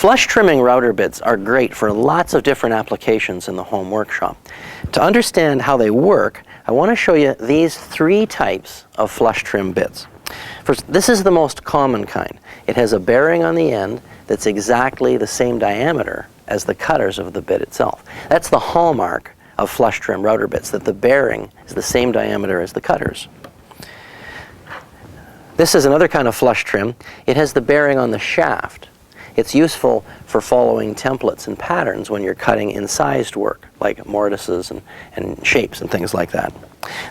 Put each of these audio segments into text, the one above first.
Flush trimming router bits are great for lots of different applications in the home workshop. To understand how they work, I want to show you these three types of flush trim bits. First, this is the most common kind. It has a bearing on the end that's exactly the same diameter as the cutters of the bit itself. That's the hallmark of flush trim router bits, that the bearing is the same diameter as the cutters. This is another kind of flush trim. It has the bearing on the shaft. It's useful for following templates and patterns when you're cutting incised work, like mortises and shapes and things like that.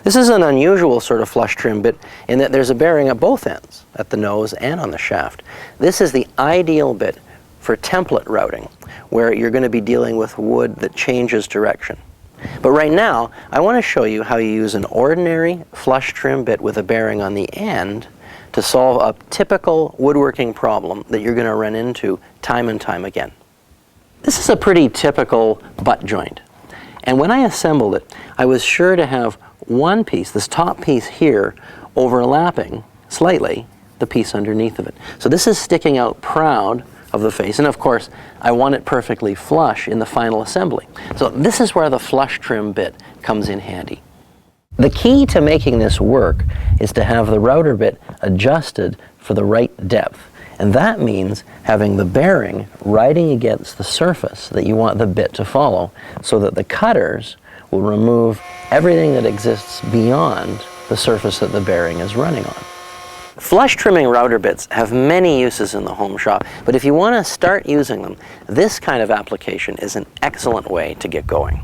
This is an unusual sort of flush trim bit in that there's a bearing at both ends, at the nose and on the shaft. This is the ideal bit for template routing, where you're going to be dealing with wood that changes direction. But right now, I want to show you how you use an ordinary flush trim bit with a bearing on the end to solve a typical woodworking problem that you're going to run into time and time again. This is a pretty typical butt joint. And when I assembled it, I was sure to have one piece, this top piece here, overlapping slightly the piece underneath of it. So this is sticking out proud of the face, and of course I want it perfectly flush in the final assembly. So this is where the flush trim bit comes in handy. The key to making this work is to have the router bit adjusted for the right depth, and that means having the bearing riding against the surface that you want the bit to follow, so that the cutters will remove everything that exists beyond the surface that the bearing is running on. Flush trimming router bits have many uses in the home shop, but if you want to start using them, this kind of application is an excellent way to get going.